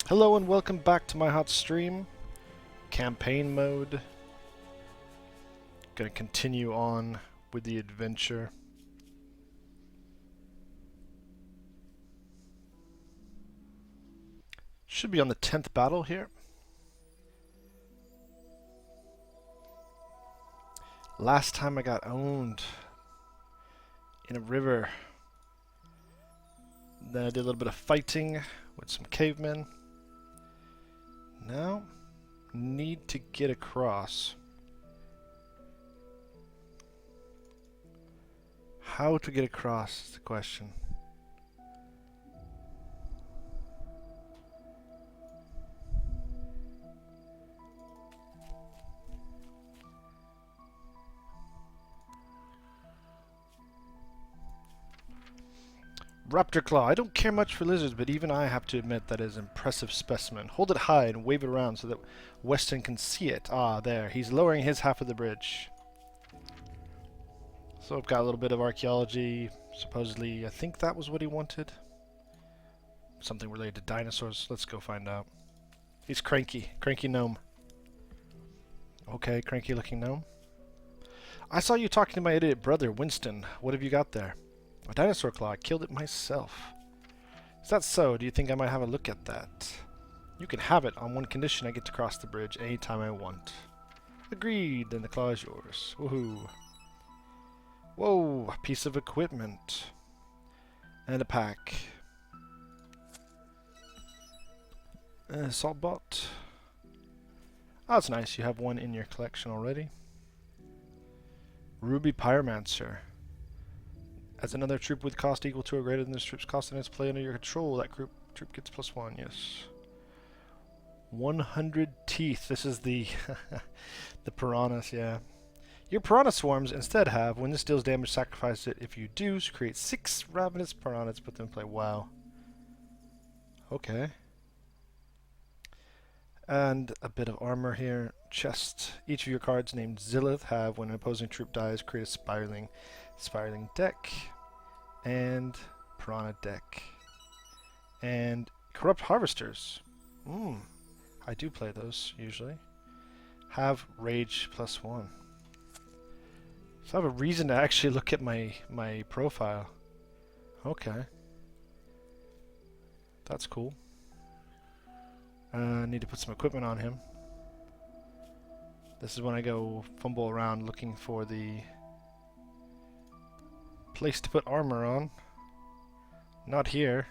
Hello and welcome back to my hot stream. Campaign mode. Gonna continue on with the adventure. Should be on the 10th battle here. Last time I got owned in a river. Then I did a little bit of fighting with some cavemen. Now, need to get across. How to get across is the question. Raptor Claw. I don't care much for lizards, but even I have to admit that is an impressive specimen. Hold it high and wave it around so that Weston can see it. Ah, there. He's lowering his half of the bridge. So I've got a little bit of archaeology. Supposedly, I think that was what he wanted. Something related to dinosaurs. Let's go find out. He's cranky. Cranky gnome. Okay, cranky looking gnome. I saw you talking to my idiot brother, Winston. What have you got there? A dinosaur claw. I killed it myself. Is that so? Do you think I might have a look at that? You can have it on one condition: I get to cross the bridge anytime I want. Agreed. Then the claw is yours. Woohoo. Whoa, a piece of equipment. And a pack. Salt bot. Oh, that's nice. You have one in your collection already. Ruby Pyromancer. As another troop with cost equal to or greater than this troop's cost and its play under your control, that troop gets +1, yes. 100 teeth. This is the the piranhas, yeah. Your piranha swarms instead have, when this deals damage, sacrifice it. If you do, create 6 ravenous piranhas, put them in play. Wow. Okay. And a bit of armor here. Chest. Each of your cards named Zillith have, when an opposing troop dies, create a spiraling deck. And piranha deck. And corrupt harvesters. I do play those usually. Have rage +1. So I have a reason to actually look at my profile. Okay. That's cool. I need to put some equipment on him. This is when I go fumble around looking for the place to put armor on. Not here.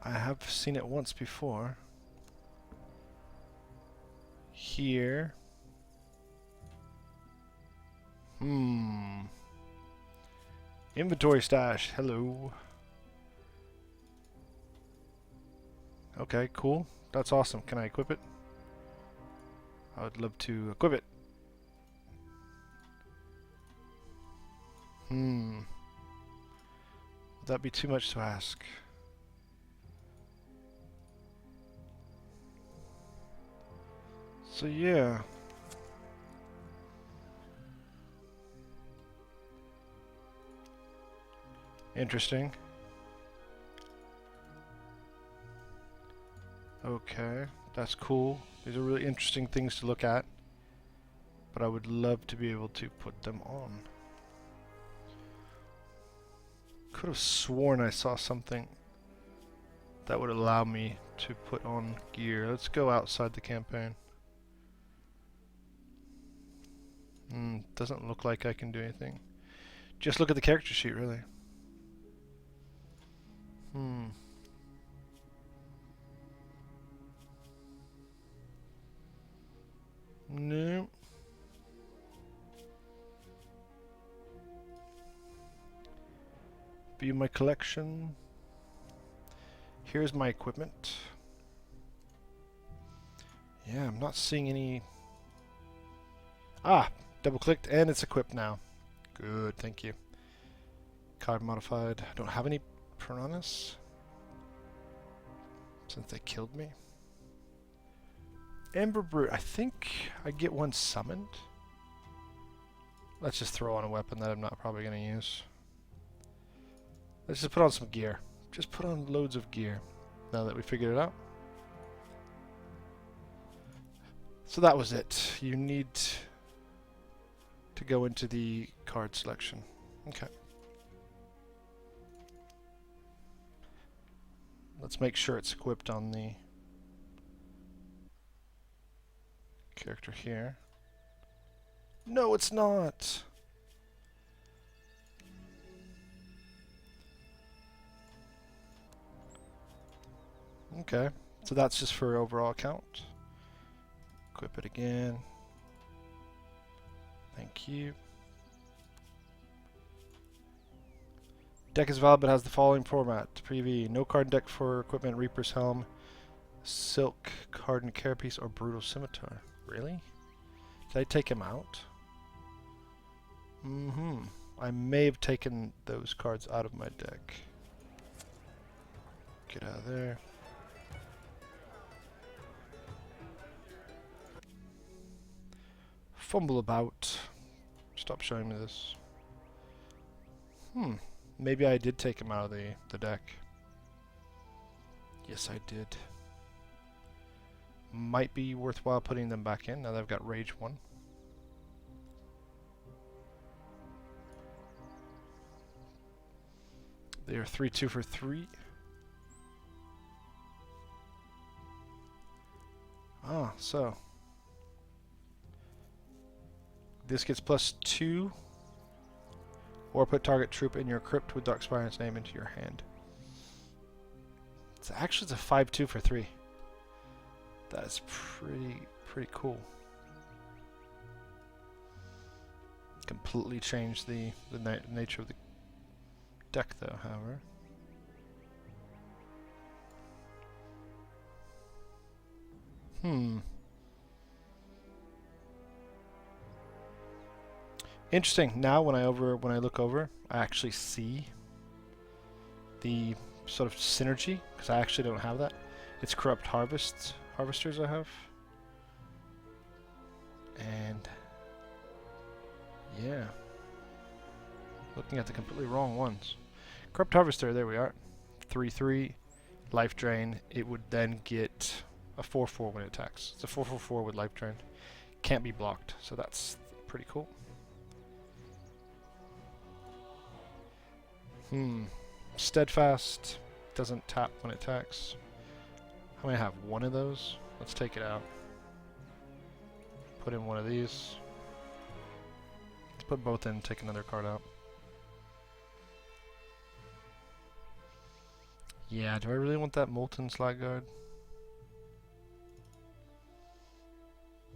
I have seen it once before. Here. Inventory stash. Hello. Okay, cool. That's awesome. Can I equip it? I would love to equip it. Would that be too much to ask? So yeah. Interesting. Okay, that's cool. These are really interesting things to look at. But I would love to be able to put them on. Could have sworn I saw something that would allow me to put on gear. Let's go outside the campaign. Doesn't look like I can do anything. Just look at the character sheet, really. No. View my collection. Here's my equipment. Yeah, I'm not seeing any. Ah, double clicked and it's equipped now. Good, thank you. Card modified. I don't have any piranhas since they killed me. Ember Brew. I think I get one summoned. Let's just throw on a weapon that I'm not probably going to use. Let's just put on some gear. Just put on loads of gear now that we figured it out. So that was it. You need to go into the card selection. Okay. Let's make sure it's equipped on the character here. No, it's not. Okay, so that's just for overall count. Equip it again. Thank you. Deck is valid but has the following format. Preview. No card deck for equipment, Reaper's Helm, Silk, Card and Carapace, or Brutal Scimitar. Really? Did I take him out? I may have taken those cards out of my deck. Get out of there. Fumble about. Stop showing me this. Maybe I did take him out of the deck. Yes, I did. Might be worthwhile putting them back in now that I've got Rage 1. They are 3/2 for 3. Ah, so this gets +2, or put target troop in your crypt with Darkspire's name into your hand. It's actually it's a 5/2 for 3. That is pretty cool. Completely changed the nature of the deck, though. However, interesting. Now, when I look over, I actually see the sort of synergy, because I actually don't have that. It's corrupt harvesters I have, and yeah, looking at the completely wrong ones. Corrupt harvester, there we are. 3/3, life drain. It would then get a 4/4 when it attacks. It's a 4/4 with life drain. Can't be blocked, so that's pretty cool. Steadfast doesn't tap when it attacks. How many have? One of those? Let's take it out. Put in one of these. Let's put both in, take another card out. Yeah, do I really want that Molten Slag Guard?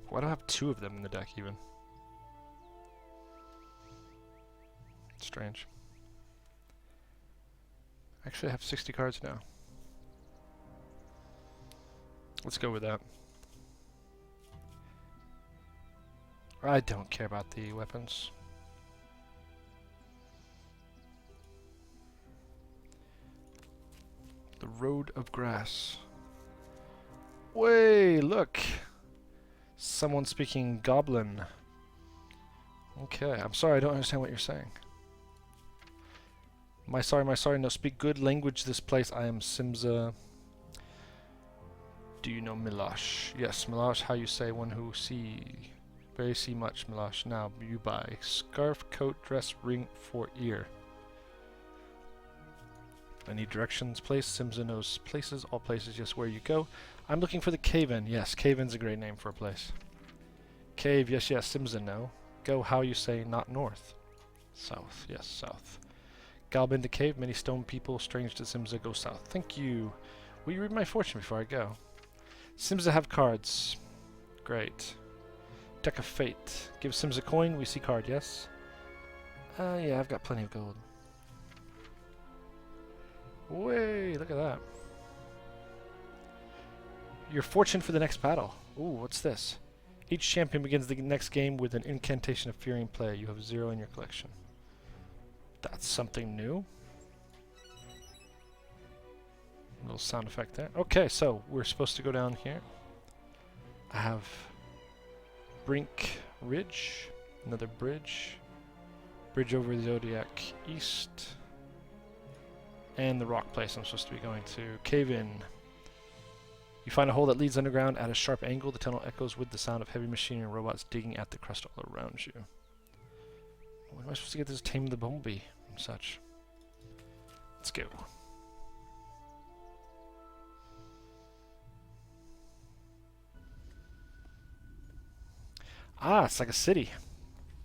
Why do I have 2 of them in the deck even? Strange. Actually, I have 60 cards now. Let's go with that. I don't care about the weapons. The Road of Grass. Way, look! Someone speaking Goblin. Okay, I'm sorry, I don't understand what you're saying. My sorry, no speak good language this place. I am Simza. Do you know Milosh? Yes, Milosh, how you say one who see. Very see much, Milosh. Now you buy. Scarf, coat, dress, ring, for ear. I need directions. Place. Simza knows places. All places, just where you go. I'm looking for the cave-in. Yes, cave-in's a great name for a place. Cave, yes, Simza know. Go, how you say, not north. South, yes, south. Galbin to cave, many stone people, strange to Simza, go south. Thank you. Will you read my fortune before I go? Simza have cards. Great. Deck of Fate. Give Sims a coin, we see card, yes? Yeah, I've got plenty of gold. Way, look at that. Your fortune for the next battle. Ooh, what's this? Each champion begins the next game with an Incantation of Fury in play. You have 0 in your collection. That's something new. A little sound effect there. Okay, so we're supposed to go down here. I have Brink Ridge, another bridge. Bridge over the Zodiac East. And the rock place I'm supposed to be going to. Cave in. You find a hole that leads underground at a sharp angle. The tunnel echoes with the sound of heavy machinery and robots digging at the crust all around you. When am I supposed to get this Tame the Bumblebee and such? Let's go. Ah, it's like a city.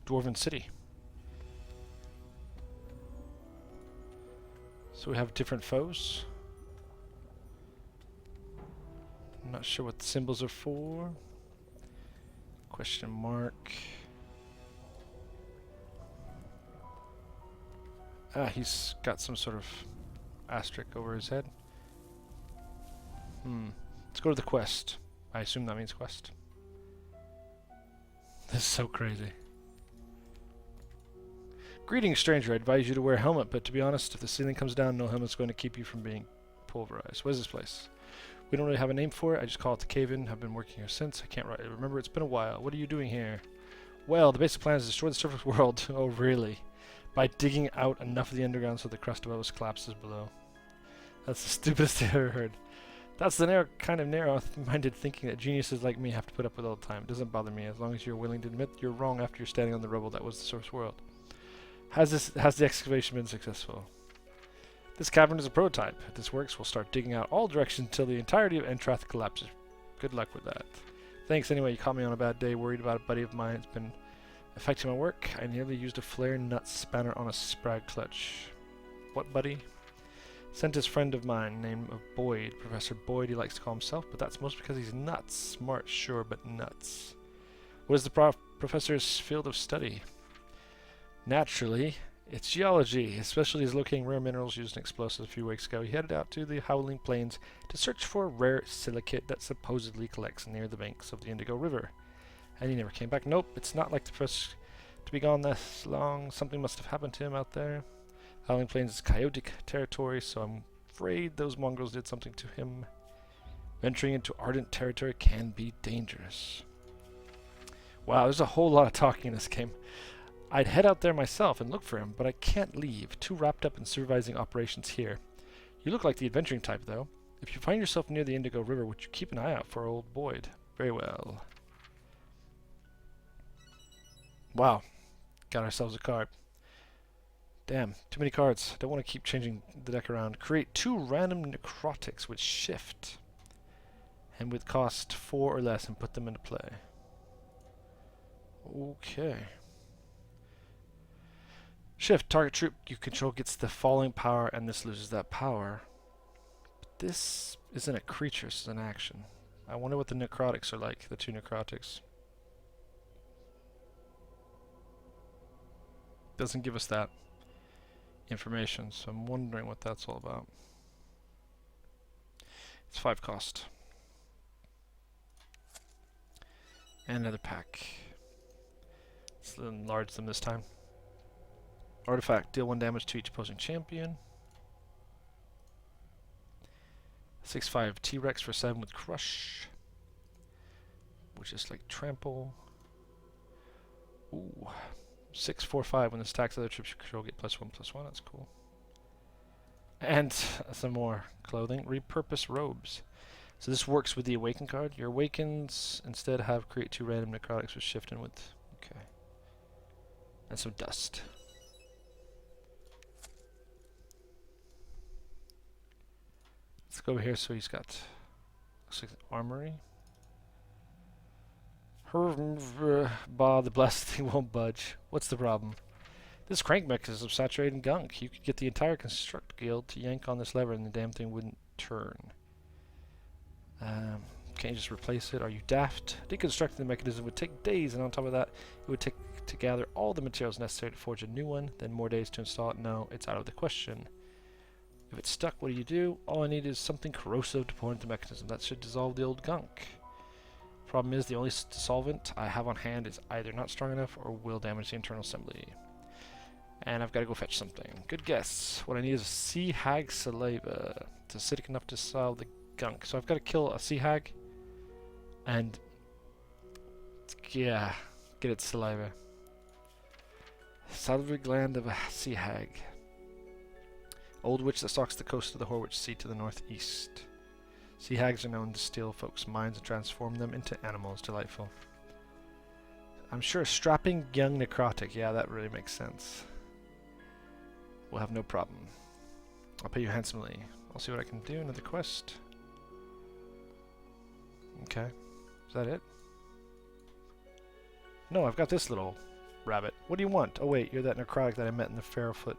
Dwarven city. So we have different foes. I'm not sure what the symbols are for. Question mark. Ah, he's got some sort of asterisk over his head. Let's go to the quest. I assume that means quest. This is so crazy. Greetings, stranger. I advise you to wear a helmet, but to be honest, if the ceiling comes down, no helmet's going to keep you from being pulverized. What is this place? We don't really have a name for it. I just call it the cave-in. I've been working here since. I can't remember. It's been a while. What are you doing here? Well, the basic plan is to destroy the surface world. Oh, really? By digging out enough of the underground so the crust above us collapses below. That's the stupidest thing I've ever heard. That's the kind of narrow-minded thinking that geniuses like me have to put up with all the time. It doesn't bother me as long as you're willing to admit you're wrong after you're standing on the rubble that was the surface world. Has the excavation been successful? This cavern is a prototype. If this works, we'll start digging out all directions until the entirety of Entrath collapses. Good luck with that. Thanks anyway, you caught me on a bad day, worried about a buddy of mine. It's been affecting my work. I nearly used a flare nut spanner on a sprag clutch. What buddy? Sent his friend of mine named Boyd. Professor Boyd, he likes to call himself, but that's mostly because he's nuts. Smart, sure, but nuts. What is the professor's field of study? Naturally, it's geology, especially as locating rare minerals used in explosives a few weeks ago. He headed out to the Howling Plains to search for a rare silicate that supposedly collects near the banks of the Indigo River. And he never came back. Nope, it's not like the professor to be gone this long. Something must have happened to him out there. Howling Plains is chaotic territory, so I'm afraid those mongrels did something to him. Venturing into ardent territory can be dangerous. Wow, there's a whole lot of talking in this game. I'd head out there myself and look for him, but I can't leave. Too wrapped up in supervising operations here. You look like the adventuring type, though. If you find yourself near the Indigo River, would you keep an eye out for old Boyd? Very well. Wow. Got ourselves a card. Damn, too many cards. Don't want to keep changing the deck around. Create 2 random necrotics with shift. And with cost 4 or less and put them into play. Okay. Shift, target troop you control gets the falling power and this loses that power. But this isn't a creature, this is an action. I wonder what the necrotics are like, the 2 necrotics. Doesn't give us that information, so I'm wondering what that's all about. It's 5 cost. And another pack. Let's enlarge them this time. Artifact, deal 1 damage to each opposing champion. 6/5 T-Rex for 7 with Crush. Which is like Trample. Ooh. 6/4/5 when this attacks other troops you control get +1/+1. That's cool. And some more clothing. Repurpose robes. So this works with the Awaken card. Your Awakens instead have create 2 random necrotics with shift and with. Okay. And some dust. Let's go over here. So he's got looks like an armory. Bah, the blessed thing won't budge. What's the problem? This crank mechanism is saturated in gunk. You could get the entire Construct Guild to yank on this lever and the damn thing wouldn't turn. Can't you just replace it? Are you daft? Deconstructing the mechanism would take days, and on top of that, it would take to gather all the materials necessary to forge a new one, then more days to install it. No, it's out of the question. If it's stuck, what do? All I need is something corrosive to pour into the mechanism. That should dissolve the old gunk. Problem is, the only solvent I have on hand is either not strong enough or will damage the internal assembly. And I've got to go fetch something. Good guess. What I need is a sea hag saliva. It's acidic enough to solve the gunk. So I've got to kill a sea hag and yeah, get its saliva. Salivary gland of a sea hag. Old witch that stalks the coast of the Horwich Sea to the northeast. Sea hags are known to steal folks' minds and transform them into animals. Delightful. I'm sure a strapping young necrotic. Yeah, that really makes sense. We'll have no problem. I'll pay you handsomely. I'll see what I can do. Another quest. Okay. Is that it? No, I've got this little rabbit. What do you want? Oh wait, you're that necrotic that I met in the Pharaohfoot.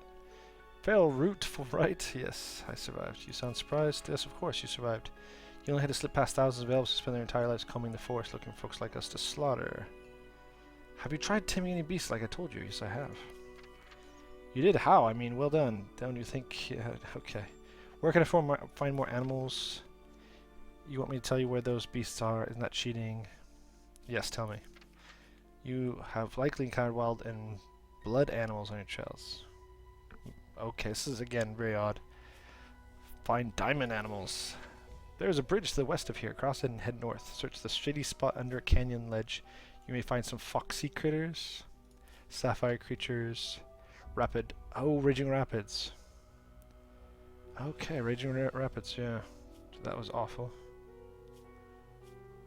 Feral root, right? Yes, I survived. You sound surprised? Yes, of course, you survived. You only had to slip past thousands of elves who spend their entire lives combing the forest looking for folks like us to slaughter. Have you tried taming any beasts like I told you? Yes, I have. You did? How? I mean, well done. Don't you think? Yeah, okay. Where can I find more animals? You want me to tell you where those beasts are? Isn't that cheating? Yes, tell me. You have likely encountered wild and blood animals on your trails. Okay, this is again very odd. Find diamond animals. There's a bridge to the west of here. Cross it and head north. Search the shady spot under a canyon ledge. You may find some foxy critters, sapphire creatures, rapid. Oh, raging rapids. Okay, raging rapids. Yeah, that was awful.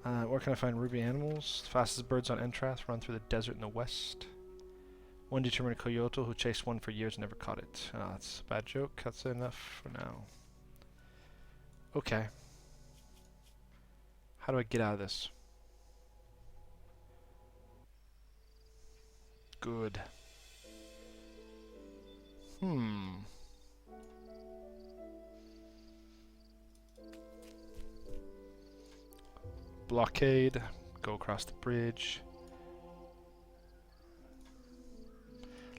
Where can I find ruby animals? The fastest birds on Entrath run through the desert in the west. One determined coyote who chased one for years and never caught it. Oh, that's a bad joke. That's enough for now. Okay. How do I get out of this? Good. Blockade. Go across the bridge.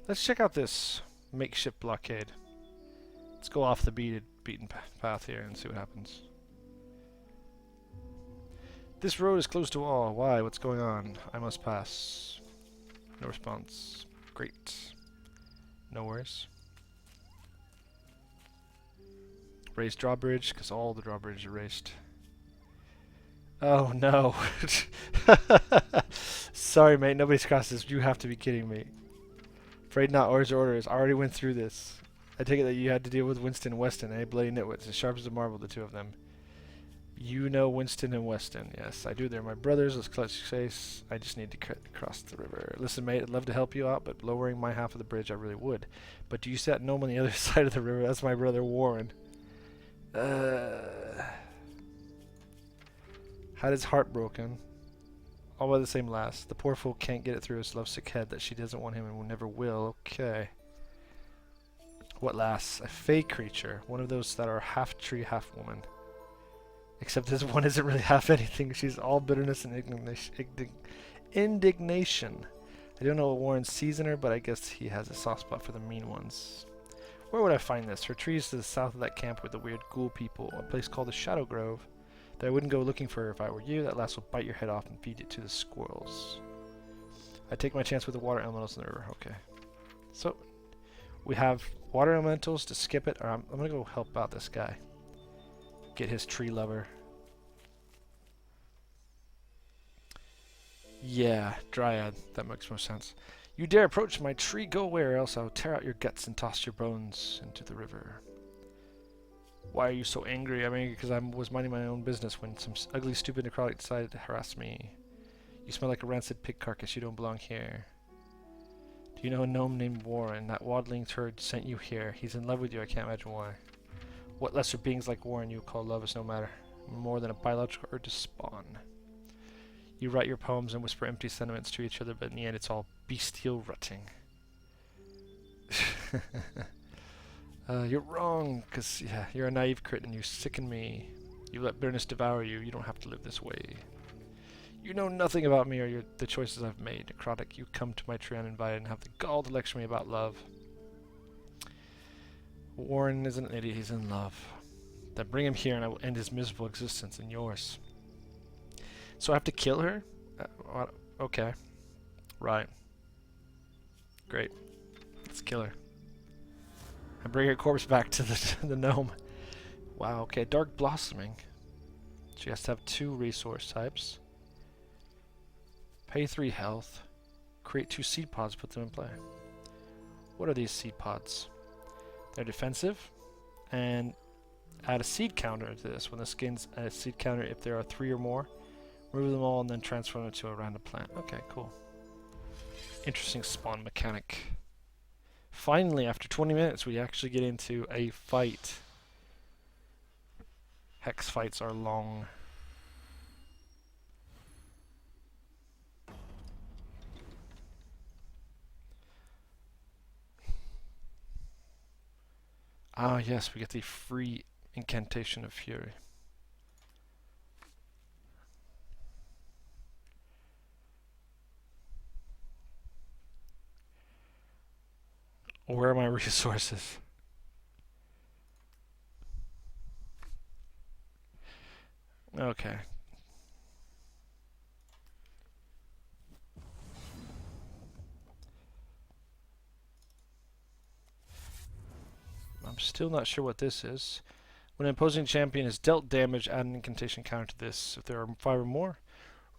Let's check out this makeshift blockade. Let's go off the beaten path here and see what happens. This road is closed to all. Why? What's going on? I must pass. No response. Great. No worries. Raise drawbridge, because all the drawbridges are raised. Oh no. Sorry mate, nobody's crossed this. You have to be kidding me. Afraid not, orders. I already went through this. I take it that you had to deal with Winston and Weston, eh? Bloody nitwits, as sharp as a marble, the two of them. You know Winston and Weston. Yes, I do. They're my brothers. Let's clutch face. I just need to cross the river. Listen, mate, I'd love to help you out, but lowering my half of the bridge, I really would. But do you see that gnome on the other side of the river? That's my brother Warren. Had his heart broken. All by the same lass. The poor fool can't get it through his lovesick head that she doesn't want him and never will. Okay. What lass? A fey creature. One of those that are half tree, half woman. Except this one isn't really half anything. She's all bitterness and indignation. I don't know what Warren sees in her, but I guess he has a soft spot for the mean ones. Where would I find this? Her trees to the south of that camp with the weird ghoul people. A place called the Shadow Grove. That I wouldn't go looking for her if I were you. That lass will bite your head off and feed it to the squirrels. I take my chance with the water elementals in the river. Okay. So, we have water elementals to skip it. Or I'm going to go help out this guy. Get his tree lover. Yeah, Dryad. That makes more sense. You dare approach my tree? Go away, or else I'll tear out your guts and toss your bones into the river. Why are you so angry? I'm angry because I was minding my own business when some ugly, stupid necrotic decided to harass me. You smell like a rancid pig carcass. You don't belong here. Do you know a gnome named Warren? That waddling turd sent you here. He's in love with you. I can't imagine why. What lesser beings like Warren you call love is no matter more than a biological urge to spawn. You write your poems and whisper empty sentiments to each other, but in the end it's all bestial rutting. You're wrong, because yeah, you're a naive crit and you sicken me. You let bitterness devour you. You don't have to live this way. You know nothing about me or the choices I've made. Necrotic, you come to my tree uninvited and have the gall to lecture me about love. Warren isn't an idiot, he's in love. Then bring him here and I will end his miserable existence and yours. So I have to kill her? Okay. Right. Great. Let's kill her. And bring her corpse back to the gnome. Wow, okay. Dark Blossoming. She has to have 2 resource types. Pay 3 health. Create 2 seed pods, put them in play. What are these seed pods? They're defensive. and add a seed counter to this. When this gains a seed counter, if there are 3 or more, remove them all and then transform it to a random plant. Okay, cool. Interesting spawn mechanic. Finally, after 20 minutes, we actually get into a fight. Hex fights are long. Ah, yes, we get the free Incantation of Fury. Where are my resources? Okay. I'm still not sure what this is. When an opposing champion is dealt damage, add an incantation counter to this. If there are 5 or more,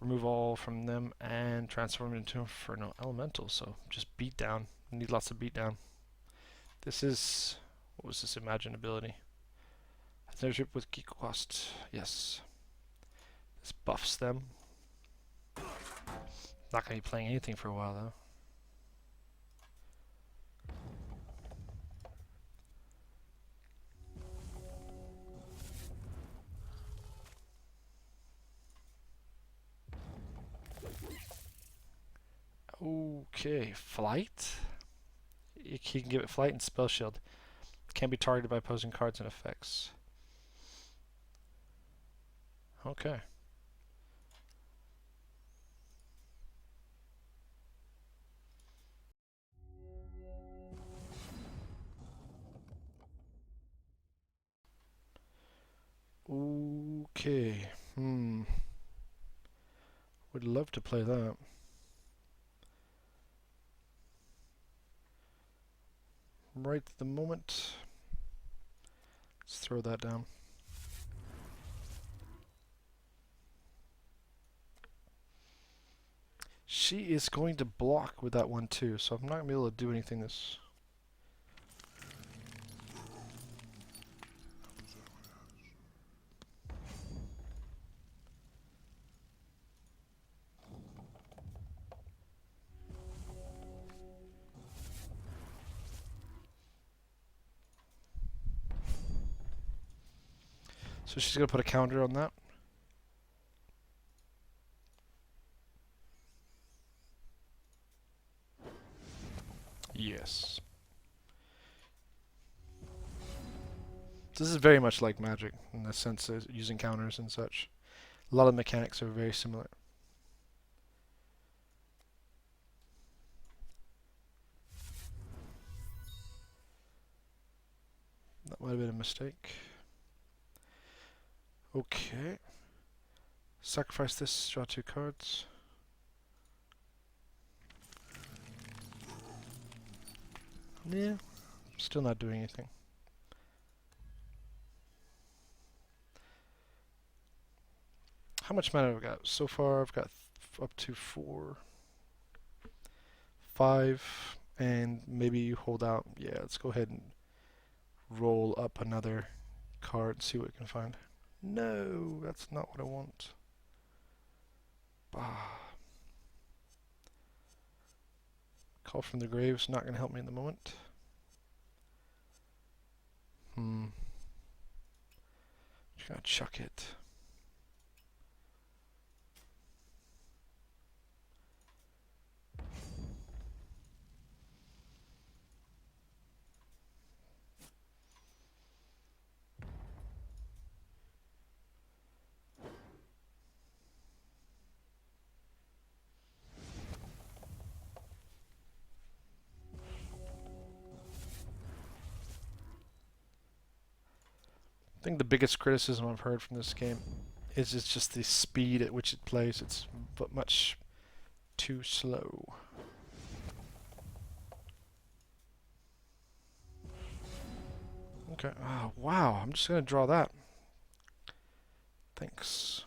remove all from them and transform it into Inferno Elemental. So just beat down. We need lots of beat down. This is... what was this imaginability? Partnership with Geek Quest. Yes. This buffs them. Not going to be playing anything for a while though. Okay, flight. He can give it flight and spell shield. Can't be targeted by opposing cards and effects. Okay. Okay. Would love to play that. Right at the moment. Let's throw that down. She is going to block with that one too, so I'm not going to be able to do anything this... So she's going to put a counter on that. Yes. This is very much like Magic in the sense of using counters and such. A lot of mechanics are very similar. That might have been a mistake. Okay. Sacrifice this, draw 2 cards. Yeah, still not doing anything. How much mana have I got? So far I've got up to 4, 5, and maybe you hold out. Yeah, let's go ahead and roll up another card, see what we can find. No, that's not what I want. Call from the Grave's not going to help me in the moment. Just gonna chuck it. I think the biggest criticism I've heard from this game is it's just the speed at which it plays. It's much too slow. Okay. Oh, wow. I'm just going to draw that. Thanks.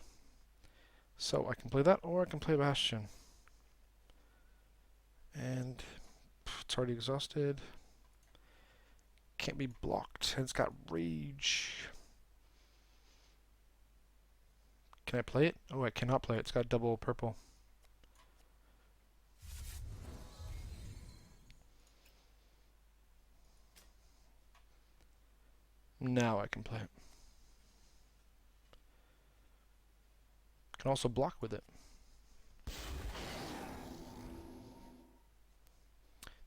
So I can play that or I can play Bastion. And it's already exhausted. can't be blocked. And it's got rage. Can I play it? Oh, I cannot play it. It's got double purple. Now I can play it. Can also block with it.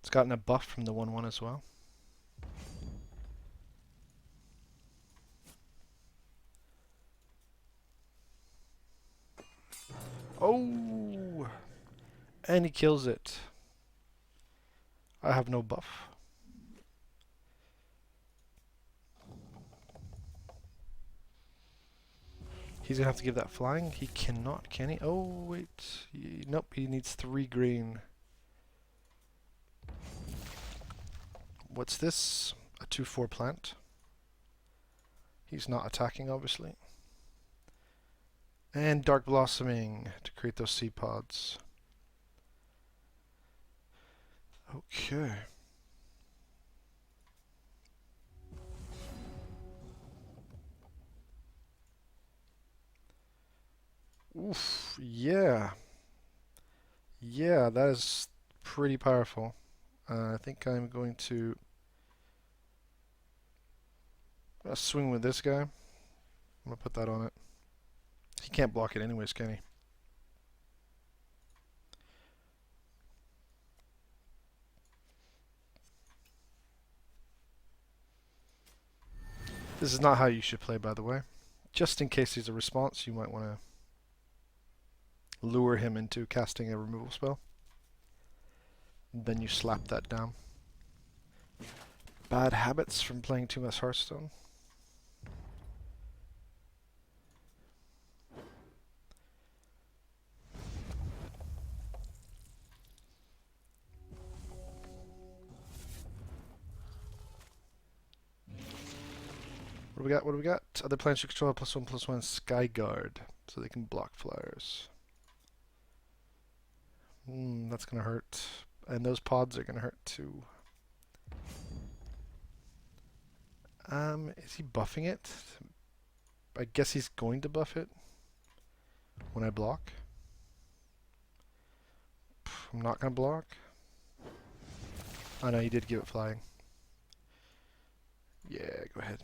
It's gotten a buff from the 1/1 as well. Oh! And he kills it. I have no buff. He's gonna have to give that flying. He cannot, can he? Oh, wait. Nope, he needs 3 green. What's this? A 2/4 plant. He's not attacking, obviously. And Dark Blossoming to create those seed pods. Okay. Oof, yeah. Yeah, that is pretty powerful. I think I'm going to swing with this guy. I'm going to put that on it. He can't block it anyways, can he? This is not how you should play, by the way. Just in case he's a response, you might want to lure him into casting a removal spell. Then you slap that down. Bad habits from playing too much Hearthstone. What do we got? What do we got? Other plants you control +1/+1 Sky Guard, so they can block flyers. That's gonna hurt. And those pods are gonna hurt too. Is he buffing it? I guess he's going to buff it when I block. I'm not gonna block. Oh no, he did give it flying. Yeah, go ahead.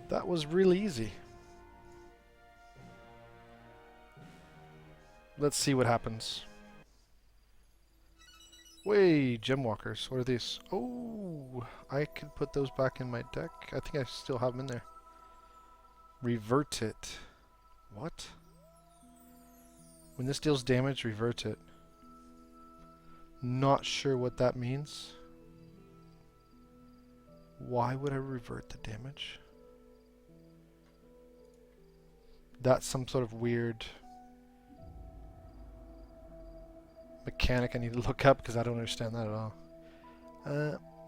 That was really easy. Let's see what happens. Wait, gem walkers. What are these? Oh, I could put those back in my deck. I think I still have them in there. Revert it. What? When this deals damage, revert it. Not sure what that means. Why would I revert the damage? That's some sort of weird mechanic I need to look up because I don't understand that at all.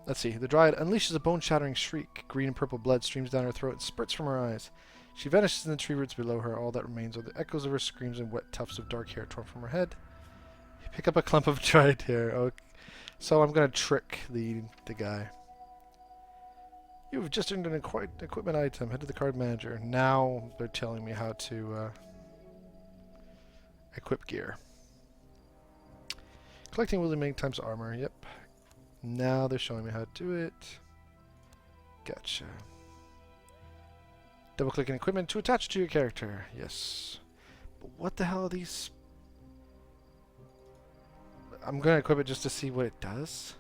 Let's see. The Dryad unleashes a bone-shattering shriek. Green and purple blood streams down her throat and spurts from her eyes. She vanishes in the tree roots below her. All that remains are the echoes of her screams and wet tufts of dark hair torn from her head. You pick up a clump of Dryad hair. Okay. So I'm going to trick the guy. You've just earned an equipment item. Head to the card manager. Now they're telling me how to equip gear. Collecting will make times armor. Yep. Now they're showing me how to do it. Gotcha. Double click an equipment to attach to your character. Yes. But what the hell are these? I'm going to equip it just to see what it does.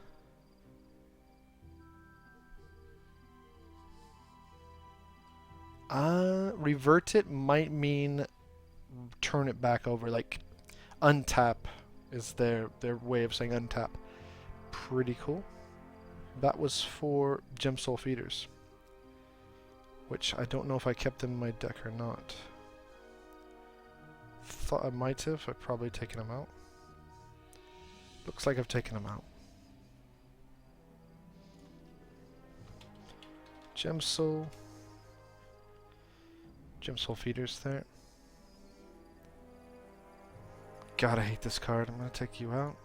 Revert it might mean turn it back over, like untap is their way of saying untap. Pretty cool. That was for Gem Soul Feeders, which I don't know if I kept them in my deck or not. Thought I might have. I've probably taken him out. Looks like I've taken him out. Gem Soul. Gem Soul feeders there. God, I hate this card. I'm going to take you out.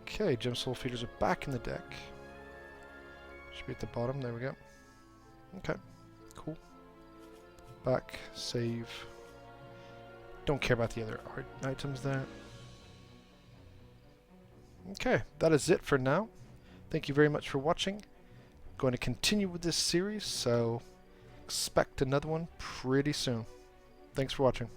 Okay, Gem Soul feeders are back in the deck. Should be at the bottom. There we go. Okay, cool. Back, save. Don't care about the other art items there. Okay, that is it for now. Thank you very much for watching. Going to continue with this series, so expect another one pretty soon. Thanks for watching.